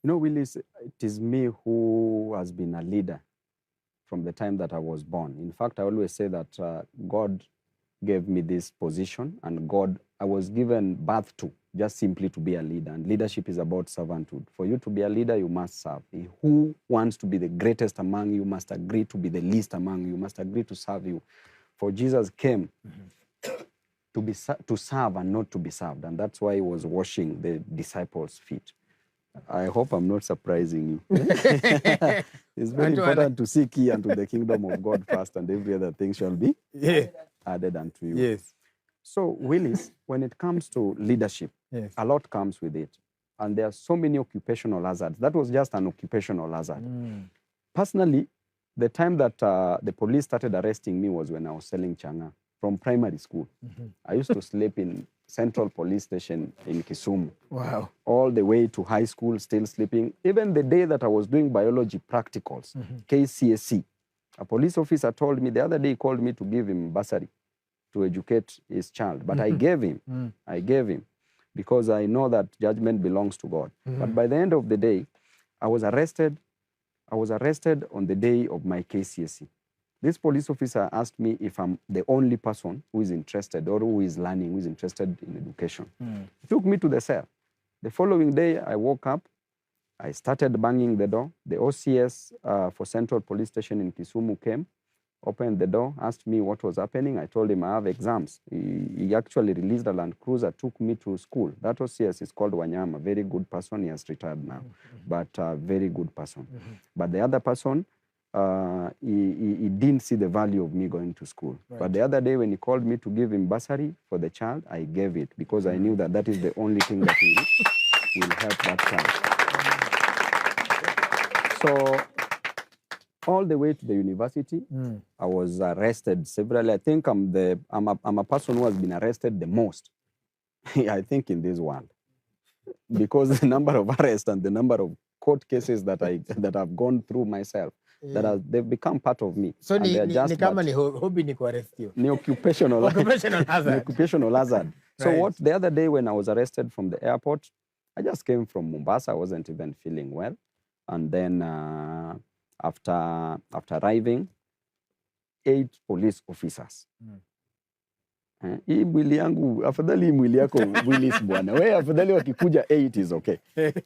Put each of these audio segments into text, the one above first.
You know, Willis, it is me who has been a leader from the time that I was born. In fact, I always say that God gave me this position, and I was given birth to just simply to be a leader. And leadership is about servanthood. For you to be a leader, you must serve. Who wants to be the greatest among you must agree to be the least among you, must agree to serve you. For Jesus came to serve and not to be served. And that's why he was washing the disciples' feet. I hope I'm not surprising you. It's very important to seek ye unto the kingdom of God first, and every other thing shall be added unto you. Yes. So, Willis, when it comes to leadership, a lot comes with it. And there are so many occupational hazards. That was just an occupational hazard. Personally, the time that the police started arresting me was when I was selling changa from primary school. I used to sleep in Central Police Station in Kisumu. Wow. All the way to high school, still sleeping. Even the day that I was doing biology practicals, KCSE, a police officer told me the other day, he called me to give him bursary to educate his child. But I gave him because I know that judgment belongs to God. But by the end of the day, I was arrested on the day of my KCSE. This police officer asked me if I'm the only person who is interested or who is learning, who is interested in education. He took me to the cell. The following day, I woke up. I started banging the door. The OCS for Central Police Station in Kisumu came, opened the door, asked me what was happening. I told him I have exams. He actually released a Land Cruiser, took me to school. That OCS is called Wanyama, very good person. He has retired now, but very good person. But the other person, he didn't see the value of me going to school. Right. But the other day when he called me to give him bursary for the child, I gave it because I knew that that is the only thing that will help that child. So all the way to the university, I was arrested severally. I think I'm a person who has been arrested the most, I think, in this world. Because the number of arrests and the number of court cases that I've gone through myself, they've become part of me. So ni kama ni hobby ni kuarrest you. Ni occupational hazard. Occupational hazard. So what the other day when I was arrested from the airport, I just came from Mombasa. I wasn't even feeling well. And then after arriving, 8 police officers. Hii mwili yangu, afadhali hii mwili yako Willis bwana. Wewe afadhali wakikuja 8 is okay.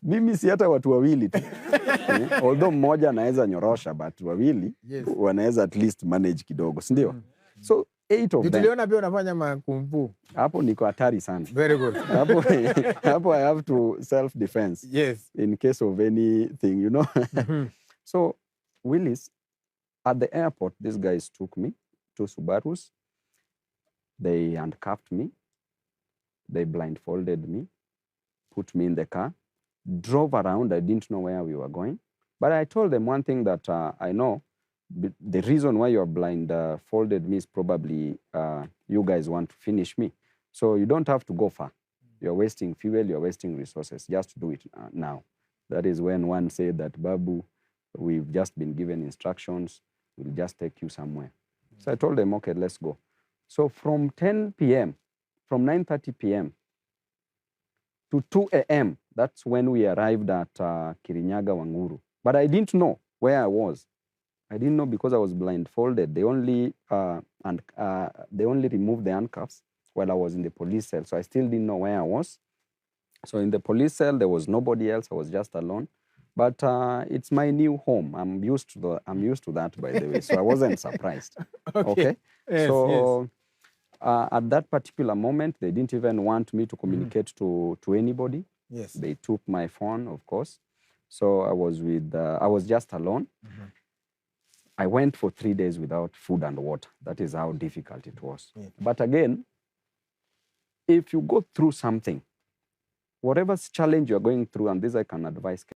Mimi si hata watu wawili tu. Although mmoja anaweza nyorosha, but wawili wanaweza at least manage kidogo, si ndio? So 8 of them. Tuliona pia unafanya makumbu. Hapo niko hatari sana. Very good. Hapo I have to self defense. Yes. In case of anything, you know. So Willis, at the airport, these guys took me to Subarus. They handcuffed me, they blindfolded me, put me in the car, drove around. I didn't know where we were going. But I told them one thing that I know, the reason why you are blindfolded me is probably you guys want to finish me. So you don't have to go far. You're wasting fuel, you're wasting resources. Just do it now. That is when one said that, Babu, we've just been given instructions, we'll just take you somewhere. So I told them, okay, let's go. So from 10 p.m., from 9:30 p.m. to 2 a.m., that's when we arrived at Kirinyaga, Wanguru. But I didn't know where I was. I didn't know because I was blindfolded. They only removed the handcuffs while I was in the police cell. So I still didn't know where I was. So in the police cell, there was nobody else. I was just alone. But it's my new home. I'm used to that, by the way. So I wasn't surprised. Okay? Yes, so at that particular moment, they didn't even want me to communicate to anybody. Yes. They took my phone, of course. So I was just alone. I went for 3 days without food and water. That is how difficult it was. Yeah. But again, if you go through something, whatever challenge you're going through, and this I can advise